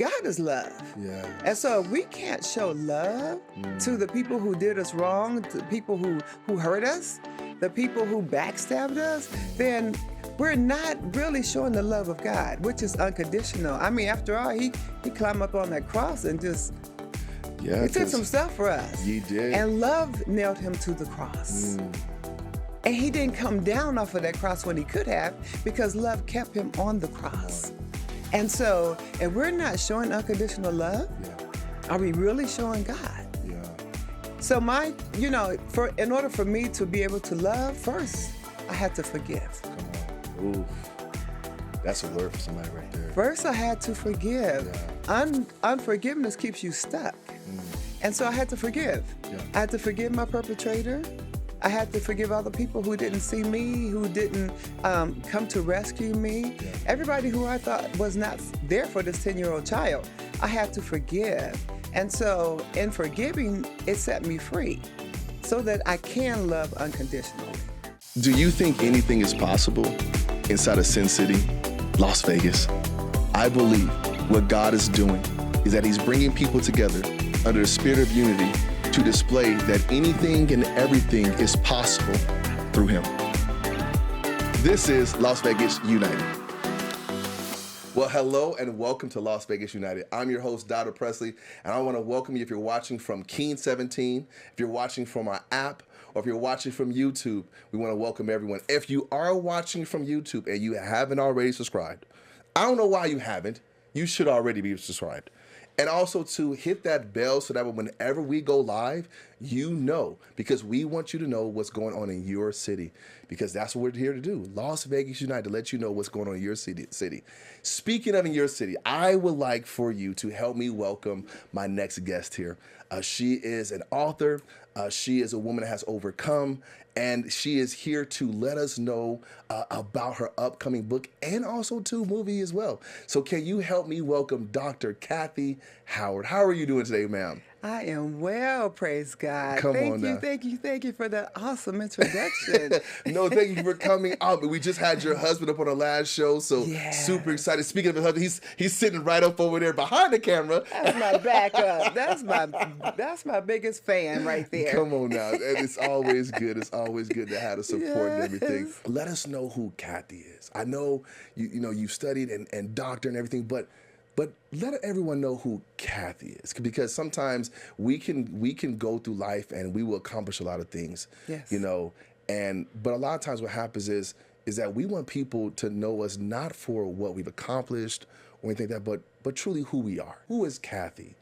God is love. Yeah. And so if we can't show love to the people who did us wrong, to the people who hurt us, the people who backstabbed us, then we're not really showing the love of God, which is unconditional. I mean, after all, he climbed up on that cross and just, he took some stuff for us. He did. And love nailed him to the cross. And he didn't come down off of that cross when he could have, because love kept him on the cross. And so, if we're not showing unconditional love, are we really showing God? Yeah. So in order for me to be able to love, first, I had to forgive. Come on. Oof. That's a word for somebody right there. First, I had to forgive. Yeah. Unforgiveness keeps you stuck. And so I had to forgive. Yeah. I had to forgive my perpetrator. I had to forgive all the people who didn't see me, who didn't come to rescue me. Yeah. Everybody who I thought was not there for this 10-year-old child, I had to forgive. And so in forgiving, it set me free so that I can love unconditionally. Do you think anything is possible inside of Sin City, Las Vegas? I believe what God is doing is that he's bringing people together under the spirit of unity to display that anything and everything is possible through him. This is Las Vegas United. Well, hello and welcome to Las Vegas United. I'm your host, Dr. Presley, and I want to welcome you if you're watching from Keen 17, if you're watching from our app, or if you're watching from YouTube. We want to welcome everyone. If you are watching from YouTube and you haven't already subscribed, I don't know why you haven't. You should already be subscribed. And also to hit that bell so that whenever we go live, you know, because we want you to know what's going on in your city, because that's what we're here to do. Las Vegas United, to let you know what's going on in your city. Speaking of in your city, I would like for you to help me welcome my next guest here. She is an author. She is a woman that has overcome, and she is here to let us know about her upcoming book and also to movie as well. So can you help me welcome Dr. Kathy Howard? How are you doing today, ma'am? I am well, praise God. Thank you for the awesome introduction. No, thank you for coming out. We just had your husband up on the last show, so super excited. Speaking of his husband, he's sitting right up over there behind the camera. That's my backup. That's my biggest fan right there. Come on now. And it's always good. It's always good to have the support and everything. Let us know who Kathy is. I know you've studied and doctor and everything, but let everyone know who Kathy is, because sometimes we can go through life and we will accomplish a lot of things. Yes. But a lot of times what happens is that we want people to know us not for what we've accomplished or anything like that, but truly who we are. Who is Kathy?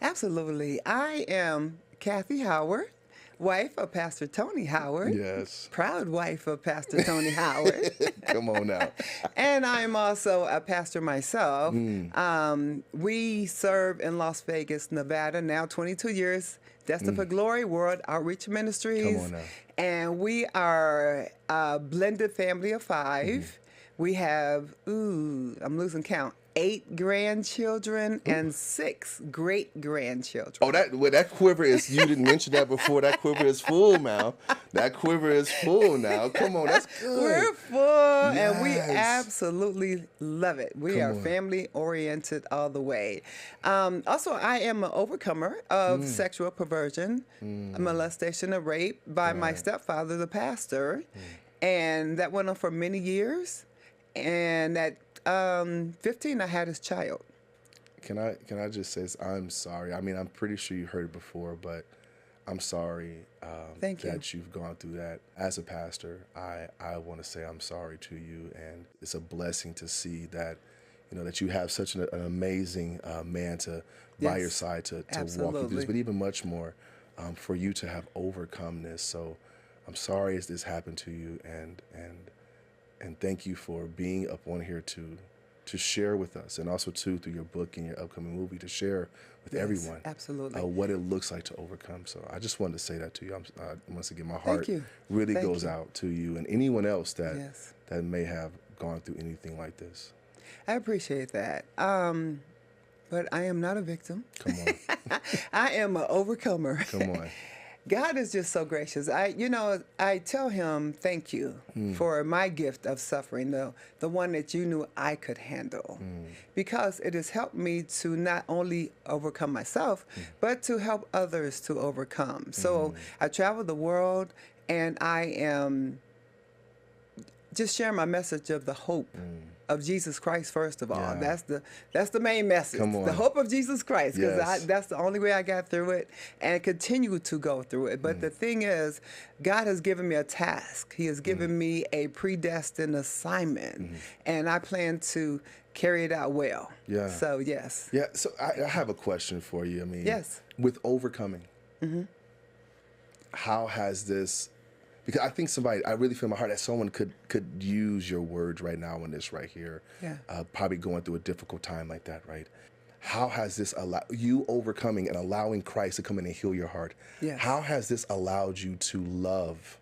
Absolutely. I am Kathy Howard, wife of Pastor Tony Howard. Yes. Proud wife of Pastor Tony Howard. Come on now. And I'm also a pastor myself. We serve in Las Vegas, Nevada, now 22 years. Destined for Glory World Outreach Ministries. Come on now. And we are a blended family of 5. We have, I'm losing count, 8 grandchildren and 6 great-grandchildren. Oh, that quiver is, you didn't mention that before, that quiver is full now. That quiver is full now. Come on, that's good. We're full, and we absolutely love it. We are family-oriented all the way. Also, I am an overcomer of sexual perversion, molestation, and rape by my stepfather, the pastor. And that went on for many years. And at 15, I had his child. Can I just say this? I'm sorry. I mean, I'm pretty sure you heard it before, but I'm sorry that you've gone through that. As a pastor, I want to say I'm sorry to you, and it's a blessing to see that, that you have such an amazing man by your side to walk you through this, but even much more for you to have overcome this. So I'm sorry as this happened to you, and thank you for being up on here to share with us, and also through your book and your upcoming movie, to share with everyone what it looks like to overcome. So I just wanted to say that to you. Once again, my heart really goes out to you and anyone else that may have gone through anything like this. I appreciate that. But I am not a victim. Come on. I am an overcomer. Come on. God is just so gracious. I tell him thank you for my gift of suffering, the one that you knew I could handle, because it has helped me to not only overcome myself, but to help others to overcome. So I travel the world, and I am just sharing my message of the hope of Jesus Christ, first of all. Yeah. That's the main message. Come on. The hope of Jesus Christ, because Yes. that's the only way I got through it and continue to go through it. But the thing is, God has given me a task. He has given me a predestined assignment, and I plan to carry it out well. Yeah. So, yes. Yeah. So I have a question for you. I mean, Yes. with overcoming, how has this? Because I think I really feel in my heart that someone could use your words right now in this right here. Yeah. Probably going through a difficult time like that, right? How has this allowed you overcoming and allowing Christ to come in and heal your heart? Yes. How has this allowed you to love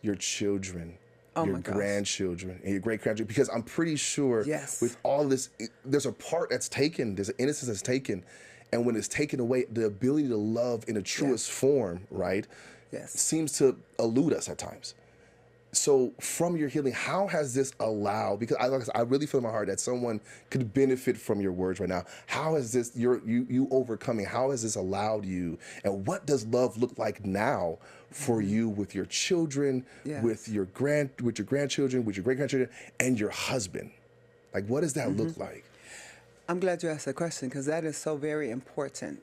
your children, Oh your my gosh. grandchildren, and your great-grandchildren? Because I'm pretty sure Yes. with all this, there's a part that's taken, there's an innocence that's taken. And when it's taken away, the ability to love in the truest form, right? Yes. Seems to elude us at times. So from your healing, how has this allowed, because I really feel in my heart that someone could benefit from your words right now. How has this, you overcoming, how has this allowed you? And what does love look like now for you with your children, Yes. with your grandchildren, with your great-grandchildren, and your husband? Like, what does that look like? I'm glad you asked that question, because that is so very important.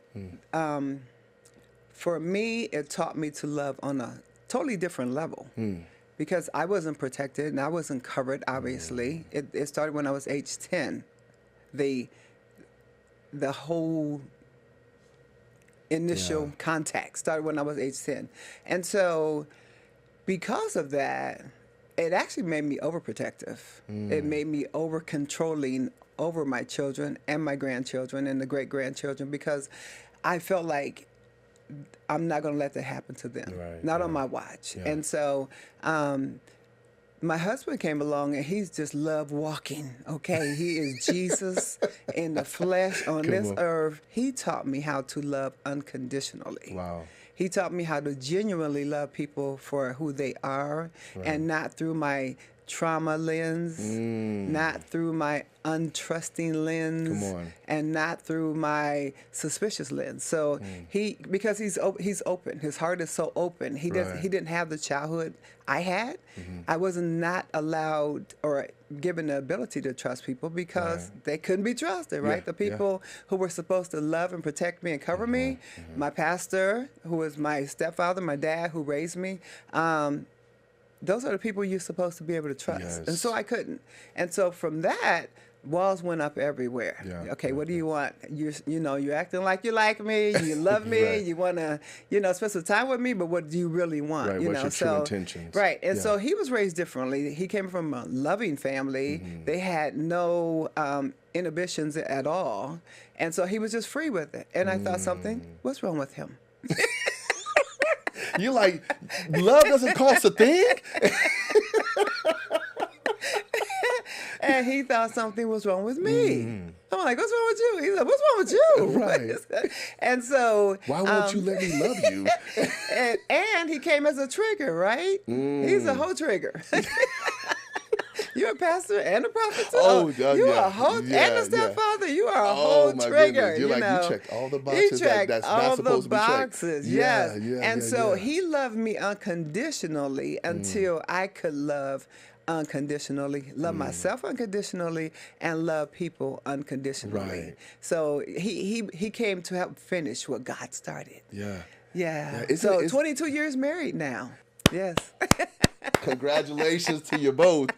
For me, it taught me to love on a totally different level, because I wasn't protected and I wasn't covered, obviously. It started when I was age 10. The whole initial contact started when I was age 10. And so because of that, it actually made me overprotective. It made me over-controlling over my children and my grandchildren and the great-grandchildren, because I felt like I'm not going to let that happen to them, not on my watch. Yeah. And so my husband came along, and he's just loved walking, okay? He is Jesus in the flesh on this earth. He taught me how to love unconditionally. Wow. He taught me how to genuinely love people for who they are, and not through my trauma lens, not through my untrusting lens, and not through my suspicious lens. So because he's open, his heart is so open. He didn't have the childhood I had. I was not allowed or given the ability to trust people, because they couldn't be trusted, right? The people who were supposed to love and protect me and cover me, my pastor, who was my stepfather, my dad who raised me, those are the people you're supposed to be able to trust. Yes. And so I couldn't. And so from that, walls went up everywhere. Yeah. Okay, what do you want? You're acting like you like me, you love me, you want to, spend some time with me, but what do you really want? Right, what's your true intentions? Right, and so he was raised differently. He came from a loving family. They had no inhibitions at all. And so he was just free with it. And I thought what's wrong with him? You like, love doesn't cost a thing? And he thought something was wrong with me. I'm like, what's wrong with you? He's like, what's wrong with you? Right. And so... Why won't you let me love you? and he came as a trigger, right? He's a whole trigger. You're a pastor and a prophet too. You're a whole and a stepfather. You are a whole trigger. Goodness. You're you checked all the boxes. He checked that's all not supposed the to be boxes. checked. Yes. And so he loved me unconditionally until I could love unconditionally, love myself unconditionally, and love people unconditionally. Right. So he came to help finish what God started. Yeah. So 22 years married now. Yes. Congratulations to you both.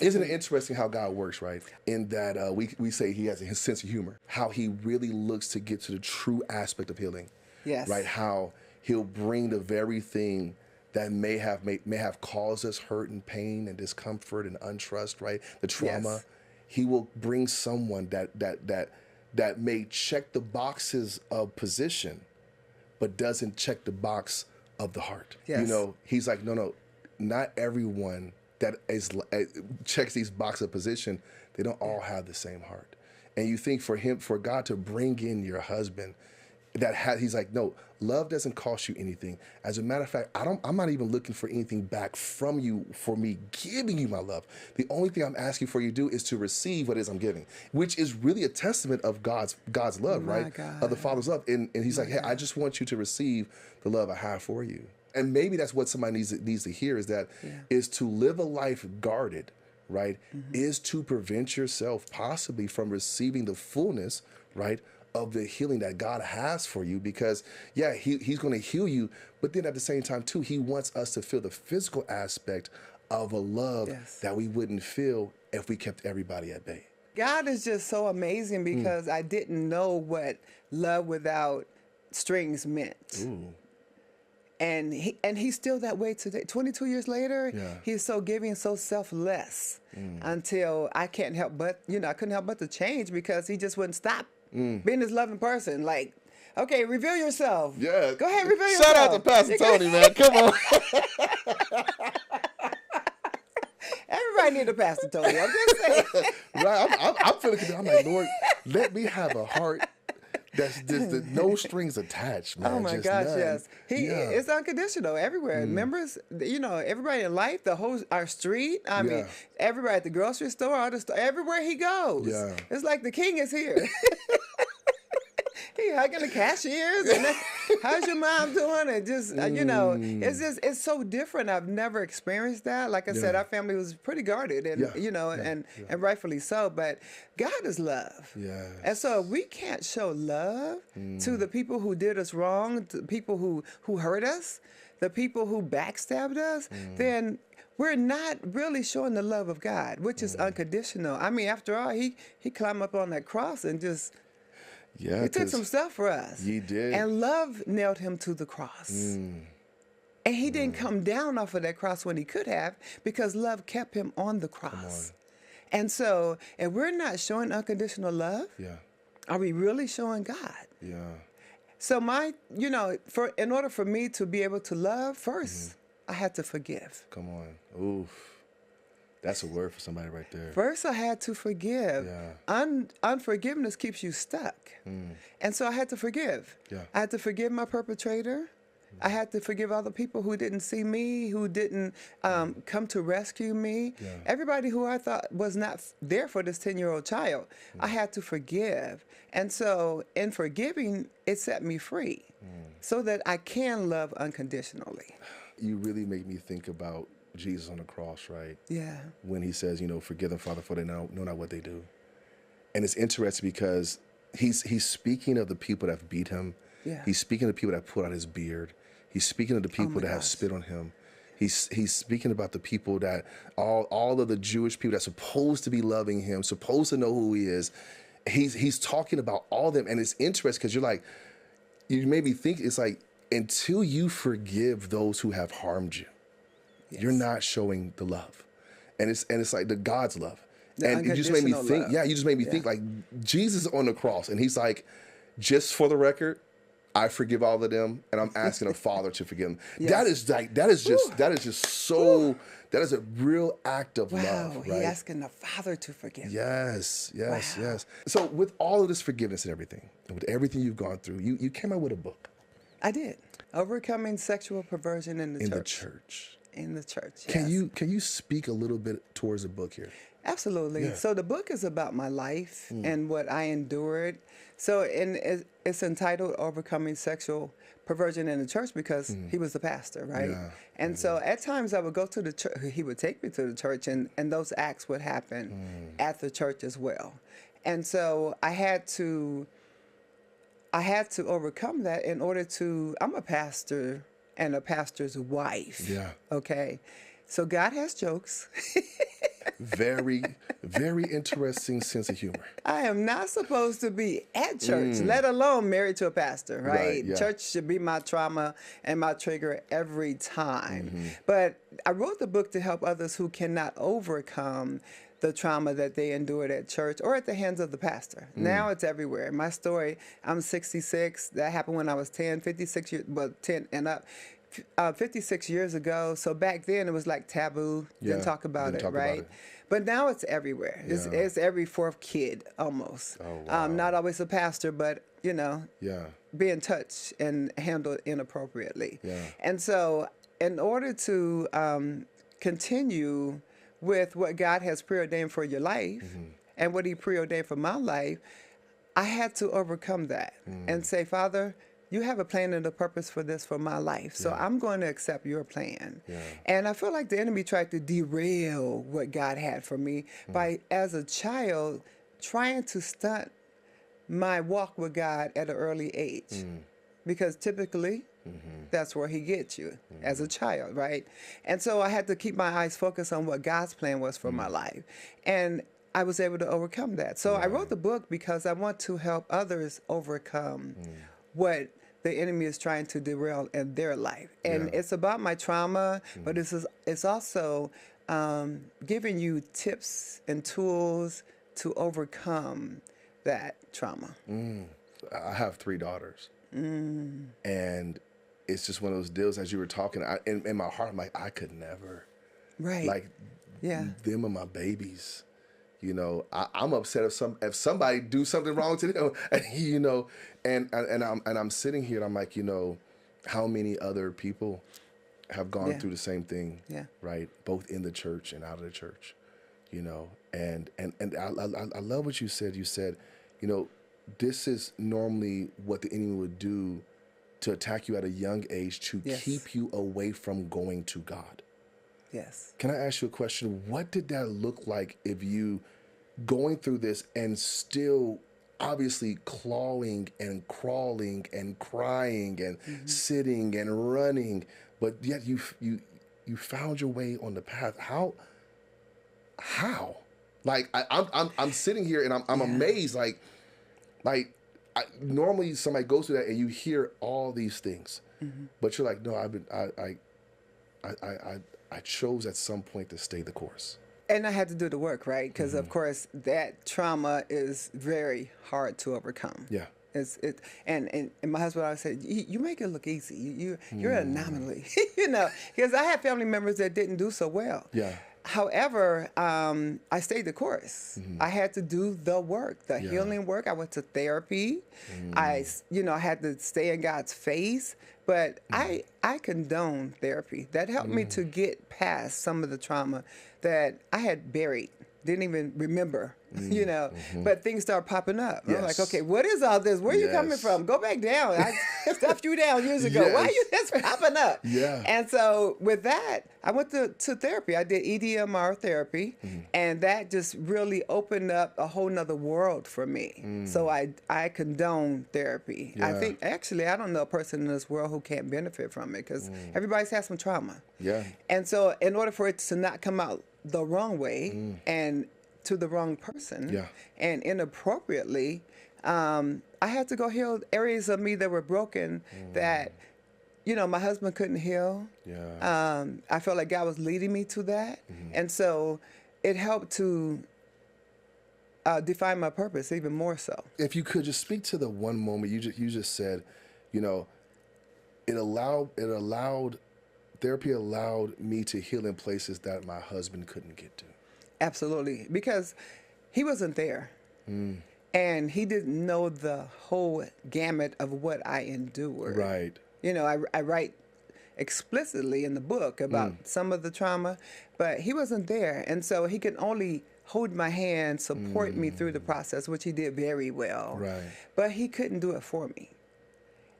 Isn't it interesting how God works, right? In that we say he has a sense of humor, how he really looks to get to the true aspect of healing. Yes. Right? How he'll bring the very thing that may have caused us hurt and pain and discomfort and untrust, right? The trauma. Yes. He will bring someone that may check the boxes of position, but doesn't check the box of the heart. Yes. He's like, no, not everyone that checks these boxes of position, they don't all have the same heart. And you think for God to bring in your husband, he's like, no, love doesn't cost you anything. As a matter of fact, I'm not even looking for anything back from you for me giving you my love. The only thing I'm asking for you to do is to receive what it is I'm giving, which is really a testament of God's love, right? God. Of the Father's love. And he's like, hey, I just want you to receive the love I have for you. And maybe that's what somebody needs to hear, is that is to live a life guarded, right? Is to prevent yourself possibly from receiving the fullness, right, of the healing that God has for you. Because he's going to heal you, but then at the same time too, he wants us to feel the physical aspect of a love that we wouldn't feel if we kept everybody at bay. God is just so amazing, because I didn't know what love without strings meant. Ooh. And he's still that way today. 22 years later, he's so giving, so selfless, until I couldn't help but to change, because he just wouldn't stop being this loving person. Like, okay, reveal yourself. Yeah. Go ahead, reveal yourself. Shout out to Pastor Tony, man. Come on. Everybody need a Pastor Tony. I'm just saying. Right. I'm feeling, I'm like, Lord, let me have a heart that's just no strings attached, man. Oh my gosh, yes. It's unconditional everywhere. Members, everybody in life, our street, I mean, everybody at the grocery store, everywhere he goes. Yeah. It's like the king is here. He hugging the cashiers, and how's your mom doing? And just, it's so different. I've never experienced that. Like I said, our family was pretty guarded, and and rightfully so. But God is love, and so if we can't show love to the people who did us wrong, to the people who hurt us, the people who backstabbed us, then we're not really showing the love of God, which is unconditional. I mean, after all, he climbed up on that cross and just. Yeah, he took some stuff for us. He did. And love nailed him to the cross. And he didn't come down off of that cross when he could have, because love kept him on the cross. And so, if we're not showing unconditional love, are we really showing God? Yeah. So in order for me to be able to love, first, I had to forgive. Come on. Oof. That's a word for somebody right there. First, I had to forgive. Yeah. Unforgiveness keeps you stuck. And so I had to forgive. Yeah. I had to forgive my perpetrator. I had to forgive other people who didn't see me, who didn't come to rescue me. Yeah. Everybody who I thought was not there for this 10-year-old child, I had to forgive. And so in forgiving, it set me free so that I can love unconditionally. You really make me think about Jesus on the cross, right? Yeah. When he says, forgive them, Father, for they know not what they do. And it's interesting because he's speaking of the people that have beat him. Yeah. He's speaking of the people that pulled out his beard. He's speaking of the people that have spit on him. He's speaking about the people that all of the Jewish people that's supposed to be loving him, supposed to know who he is. He's talking about all of them. And it's interesting because you made me think, it's like, until you forgive those who have harmed you, you're not showing the love. And it's like the God's love. And it just made me think, you just made me think, like, Jesus on the cross, and he's like, just for the record, I forgive all of them, and I'm asking a Father to forgive them. That is a real act of love. Right? He's asking the Father to forgive. Yes. So with all of this forgiveness and everything, and with everything you've gone through, you came out with a book. I did. Overcoming Sexual Perversion in the Church. In the church, yes. Can you speak a little bit towards the book here? Absolutely. Yeah. So the book is about my life and what I endured. So it's entitled Overcoming Sexual Perversion in the Church because he was the pastor, right? Yeah. And so at times I would go to the church, he would take me to the church, and those acts would happen at the church as well. And so I had to overcome that in order to, I'm a pastor and a pastor's wife. Yeah. Okay. So God has jokes. Very, very interesting sense of humor. I am not supposed to be at church, let alone married to a pastor, right? Yeah. Church should be my trauma and my trigger every time. But I wrote the book to help others who cannot overcome the trauma that they endured at church or at the hands of the pastor. Now it's everywhere. My story, I'm 66. That happened when I was 10, 56 years, well, 10 and up. 56 years ago. So back then it was like taboo. Didn't talk about it, right? But now it's everywhere. It's every fourth kid almost. Oh, wow. Not always a pastor, but Yeah. being touched and handled inappropriately. Yeah. And so in order to continue with what God has preordained for your life and what he preordained for my life, I had to overcome that and say, Father, you have a plan and a purpose for this for my life. So I'm going to accept your plan. Yeah. And I feel like the enemy tried to derail what God had for me by, as a child, trying to stunt my walk with God at an early age. Because typically, that's where he gets you as a child, right? And so I had to keep my eyes focused on what God's plan was for my life. And I was able to overcome that. So I wrote the book because I want to help others overcome what the enemy is trying to derail in their life. And it's about my trauma, but it's also giving you tips and tools to overcome that trauma. I have 3 daughters. And it's just one of those deals, as you were talking, in my heart, I'm like, I could never. Right. Like, them are my babies. You know, I'm upset if somebody do something wrong to them, you know, and I'm sitting here and I'm like, you know, how many other people have gone through the same thing, right? Both in the church and out of the church, you know, and I love what you said. You said, you know, this is normally what the enemy would do to attack you at a young age to keep you away from going to God. Yes. Can I ask you a question? What did that look like if you going through this and still obviously clawing and crawling and crying and sitting and running, but yet you found your way on the path? How? Like I'm sitting here and I'm amazed. Normally somebody goes through that and you hear all these things, but you're like, no, I chose at some point to stay the course. And I had to do the work, right? Because of course that trauma is very hard to overcome. Yeah. And my husband always said, you make it look easy. You're an anomaly, you know, because I had family members that didn't do so well. Yeah. However, I stayed the course. I had to do the work, the healing work. I went to therapy. I had to stay in God's face. But I condone therapy. That helped me to get past some of the trauma that I had buried, didn't even remember, you know. But things start popping up. I'm like, okay, what is all this? Where are you coming from? Go back down. I stuffed you down years ago. Why are you just popping up? And so with that, I went to therapy. I did EDMR therapy, and that just really opened up a whole nother world for me. So I condone therapy. I think, actually, I don't know a person in this world who can't benefit from it, because everybody's had some trauma. And so in order for it to not come out the wrong way and to the wrong person and inappropriately, I had to go heal areas of me that were broken that, you know, my husband couldn't heal. I felt like God was leading me to that. And so it helped to define my purpose even more so. If you could just speak to the one moment you just said, you know, therapy allowed me to heal in places that my husband couldn't get to. Absolutely, because he wasn't there. And he didn't know the whole gamut of what I endured. Right. You know, I write explicitly in the book about some of the trauma, but he wasn't there. And so he could only hold my hand, support me through the process, which he did very well. Right. But he couldn't do it for me.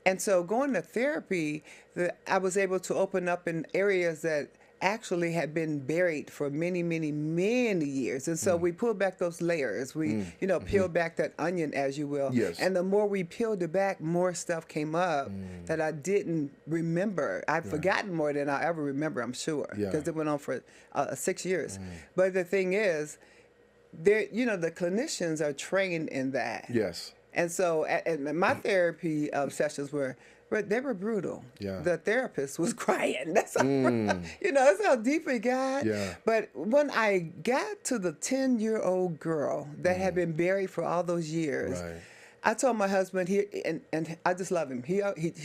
And so going to therapy, I was able to open up in areas that actually had been buried for many, many, many years. And so we pulled back those layers. We, peeled back that onion, as you will. Yes. And the more we peeled it back, more stuff came up that I didn't remember. I've forgotten more than I ever remember, I'm sure, because it went on for 6 years. But the thing is, the clinicians are trained in that. Yes. And so my therapy sessions were brutal. Yeah. The therapist was crying. That's that's how deep it got. Yeah. But when I got to the 10-year-old girl that had been buried for all those years, I told my husband, and I just love him. He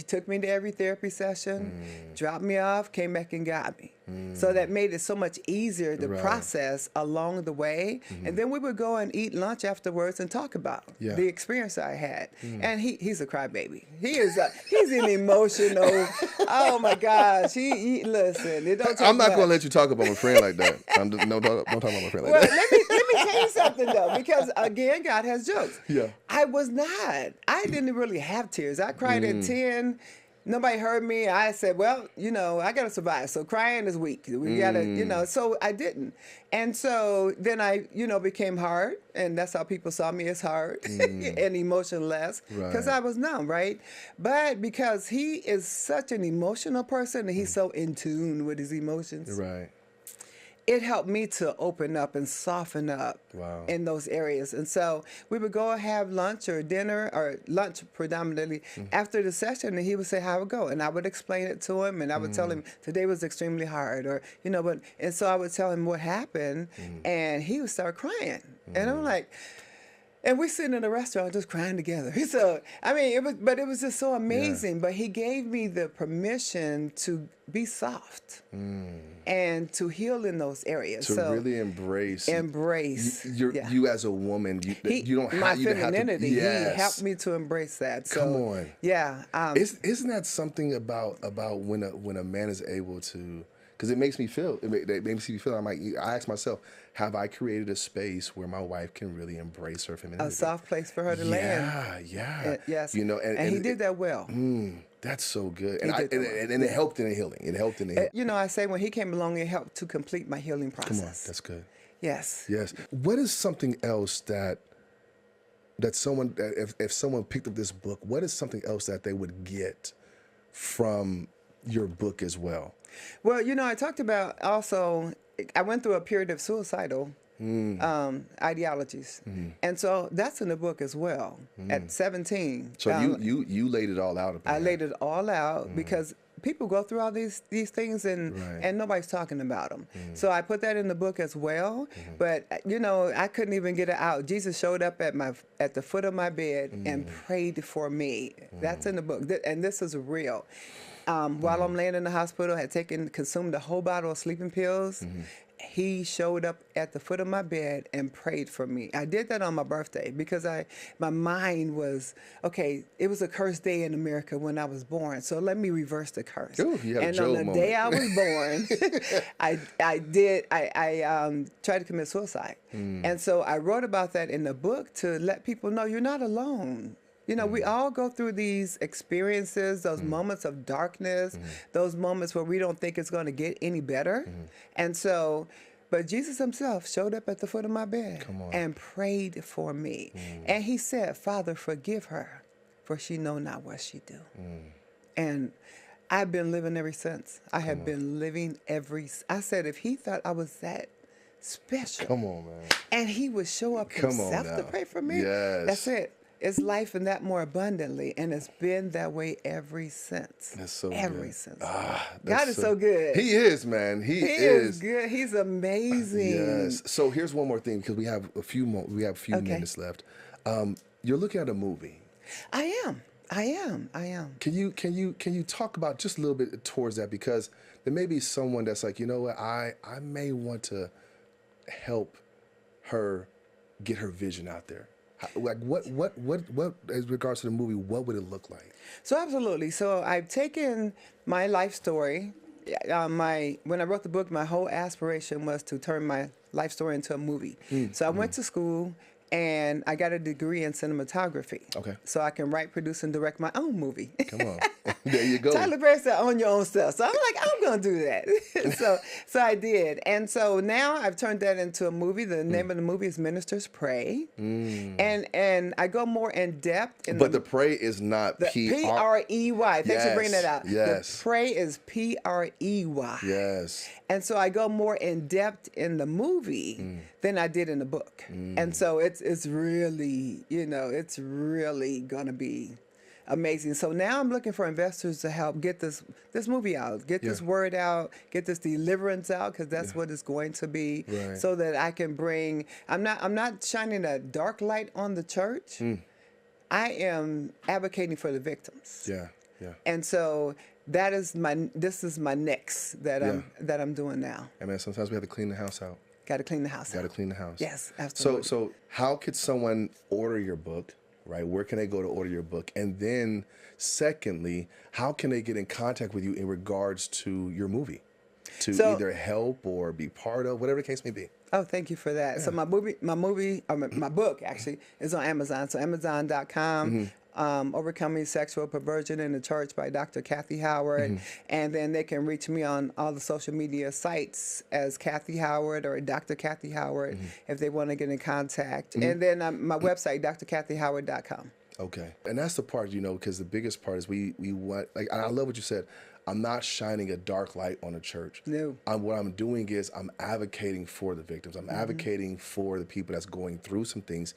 took me to every therapy session, dropped me off, came back and got me. So that made it so much easier to process along the way. And then we would go and eat lunch afterwards and talk about the experience I had. And he's a crybaby. He's an emotional, oh my gosh. He listen, it don't take I'm not much. going to let you talk about my friend like that. Don't talk about my friend like that. Let me tell you something though, because again, God has jokes. Yeah. I was not. I didn't really have tears. I cried at 10. Nobody heard me. I said, well, I got to survive. So crying is weak. We got to, so I didn't. And so then I, became hard. And that's how people saw me, as hard and emotionless. Because I was numb, right? But because he is such an emotional person and he's so in tune with his emotions. Right. It helped me to open up and soften up in those areas. And so we would go and have lunch or dinner, or lunch predominantly, after the session, and he would say how it would go. And I would explain it to him, and I would tell him, today was extremely hard, or, and so I would tell him what happened, and he would start crying. And I'm like, and we sitting in a restaurant just crying together. So, it was just so amazing. But he gave me the permission to be soft and to heal in those areas. To really embrace you as a woman. You don't have my you femininity. Have to, yes. He helped me to embrace that. So, come on. Yeah. Isn't that something about when a man is able to? Because it makes me feel. It makes me feel. I ask myself, have I created a space where my wife can really embrace her femininity? A soft place for her to land. Yeah. Yes. And he did that well. That's so good. And it helped in the healing. It helped in the healing. I say when he came along, it helped to complete my healing process. Come on, that's good. Yes. Yes. What is something else that someone, if someone picked up this book, what is something else that they would get from your book as well? Well, I talked about also, I went through a period of suicidal ideologies. And so that's in the book as well, at 17. So you laid it all out. I laid it all out because people go through all these things and nobody's talking about them. So I put that in the book as well. But, I couldn't even get it out. Jesus showed up at the foot of my bed and prayed for me. That's in the book. And this is real. While I'm laying in the hospital, I had consumed a whole bottle of sleeping pills. He showed up at the foot of my bed and prayed for me. I did that on my birthday because my mind was, okay, it was a cursed day in America when I was born, so let me reverse the curse. Ooh, you had a Job moment. Day I was born, I tried to commit suicide. And so I wrote about that in the book to let people know you're not alone. We all go through these experiences, those moments of darkness, those moments where we don't think it's going to get any better. And so, but Jesus himself showed up at the foot of my bed and prayed for me. And he said, Father, forgive her, for she know not what she do. And I've been living ever since. I have been living I said, if he thought I was that special. Come on, man. And he would show up himself to pray for me. Yes. That's it. It's life and that more abundantly, and it's been that way ever since. That's so ever good. since. God is so good. He is, man. He is good. He's amazing. Yes. So here's one more thing, because we have a few minutes left. You're looking at a movie. I am. Can you talk about just a little bit towards that, because there may be someone that's like, you know what, I may want to help her get her vision out there. Like what as regards to the movie, what would it look like? So absolutely. So I've taken my life story. When I wrote the book, my whole aspiration was to turn my life story into a movie. So I went to school and I got a degree in cinematography. Okay. So I can write, produce, and direct my own movie. Come on. There you go. Tyler Perry said, own your own stuff. So I'm like, I'm going to do that. so I did. And so now I've turned that into a movie. The name of the movie is Ministers Pray. And I go more in depth. But the pray is not P-R-E-Y. Thanks for bringing that out. Yes. The pray is P-R-E-Y. Yes. And so I go more in depth in the movie than I did in the book. And so it's really, it's really going to be amazing. So now I'm looking for investors to help get this movie out, get this word out, get this deliverance out, because that's what it's going to be, so that I can bring, I'm not shining a dark light on the church. I am advocating for the victims. Yeah. And so this is my next that I'm doing now. I mean, sometimes we have to clean the house out. Got to clean the house out. Got to clean the house. Yes, absolutely. So how could someone order your book, right? Where can they go to order your book? And then secondly, how can they get in contact with you in regards to your movie? To either help or be part of, whatever the case may be. Oh, thank you for that. Yeah. So my book actually is on Amazon. So Amazon.com. Overcoming Sexual Perversion in the Church by Dr. Kathy Howard. And then they can reach me on all the social media sites as Kathy Howard or Dr. Kathy Howard if they want to get in contact. And then my website, drkathyhoward.com. Okay. And that's the part, because the biggest part is we want, like, I love what you said. I'm not shining a dark light on the church. No. What I'm doing is I'm advocating for the victims. I'm advocating for the people that's going through some things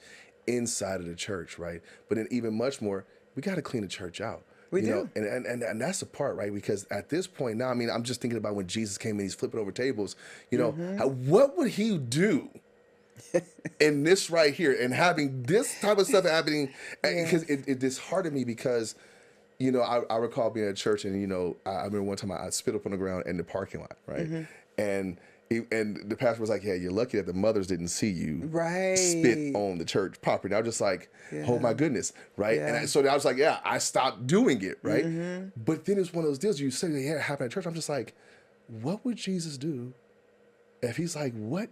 inside of the church, right? But then even much more, we got to clean the church out. We do. And that's the part, right? Because at this point now, I mean, I'm just thinking about when Jesus came and he's flipping over tables, what would he do in this right here and having this type of stuff happening? Because it disheartened me because, I recall being at church and, I remember one time I spit up on the ground in the parking lot, right? And the pastor was like, yeah, you're lucky that the mothers didn't see you spit on the church property. And I was just like, oh my goodness, right? Yeah. And so I was like, I stopped doing it, right? But then it's one of those deals you say, it happened at church. I'm just like, what would Jesus do if he's like, what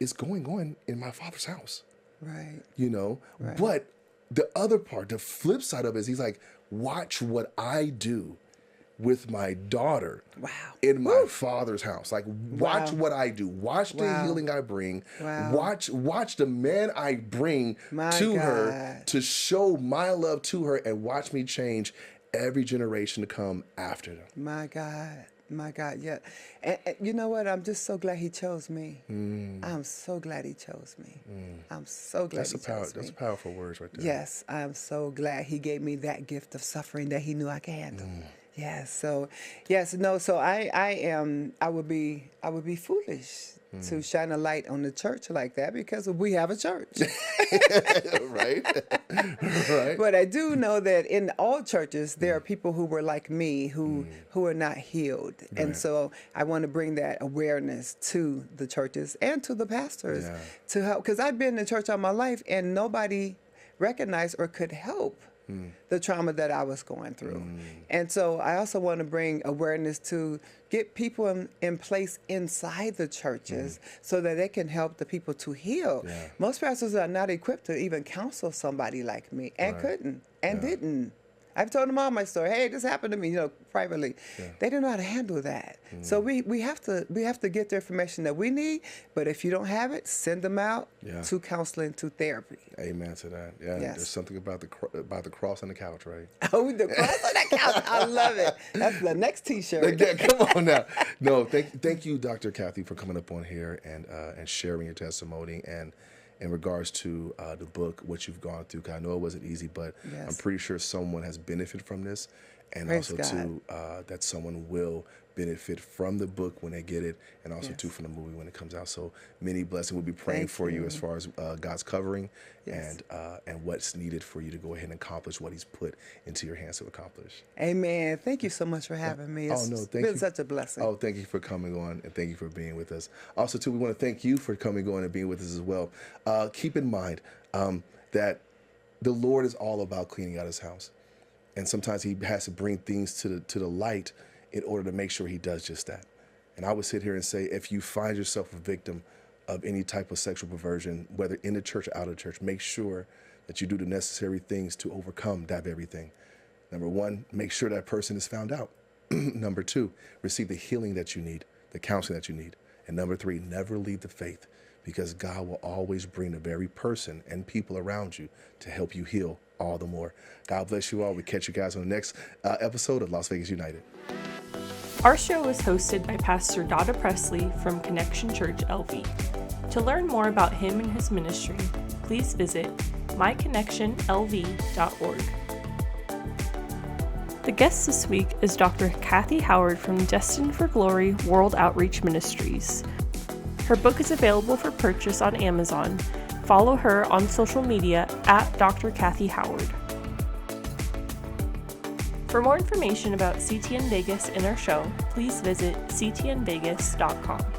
is going on in my Father's house? Right. Right. But the other part, the flip side of it is he's like, watch what I do with my daughter in my Father's house. Like, watch what I do. Watch the healing I bring. Watch the man I bring to her to show my love to her and watch me change every generation to come after them. My God, yeah. And you know what? I'm just so glad he chose me. I'm so glad he chose me. I'm so glad he chose me. That's powerful words right there. Yes, I'm so glad he gave me that gift of suffering that he knew I could handle. Yes. So, So I would be foolish to shine a light on the church like that because we have a church. Right. But I do know that in all churches there are people who were like me who are not healed, and so I want to bring that awareness to the churches and to the pastors to help, because I've been in church all my life and nobody recognized or could help the trauma that I was going through. And so I also want to bring awareness to get people in place inside the churches so that they can help the people to heal. Most pastors are not equipped to even counsel somebody like me and couldn't and didn't. I've told them all my story. Hey, this happened to me, privately. They didn't know how to handle that. So we have to get the information that we need. But if you don't have it, send them out to counseling, to therapy. Amen to that. Yeah. Yes. There's something about the cross on the couch, right? Oh, the cross on the couch. I love it. That's the next T-shirt. Come on now. No, thank you, Dr. Kathy, for coming up on here and sharing your testimony and in regards to the book, what you've gone through. 'Cause I know it wasn't easy, but I'm pretty sure someone has benefited from this. And Praise also, God. too, that someone will benefit from the book when they get it, and also, too, from the movie when it comes out. So many blessings. We'll be praying for you as far as God's covering and what's needed for you to go ahead and accomplish what he's put into your hands to accomplish. Amen. Thank you so much for having me. It's been such a blessing. Oh, thank you for coming on, and thank you for being with us. Also, too, we want to thank you for coming on and being with us as well. Keep in mind that the Lord is all about cleaning out his house. And sometimes he has to bring things to the light in order to make sure he does just that. And I would sit here and say, if you find yourself a victim of any type of sexual perversion, whether in the church or out of the church, make sure that you do the necessary things to overcome that very thing. Number one, make sure that person is found out. Number two, receive the healing that you need, the counseling that you need. And number three, never leave the faith, because God will always bring the very person and people around you to help you heal all the more. God bless you all. We catch you guys on the next episode of Las Vegas United. Our show is hosted by Pastor Dada Presley from Connection Church LV. To learn more about him and his ministry, please visit myconnectionlv.org. The guest this week is Dr. Kathy Howard from Destined for Glory World Outreach Ministries. Her book is available for purchase on Amazon. Follow her on social media at Dr. Kathy Howard. For more information about CTN Vegas and our show, please visit ctnvegas.com.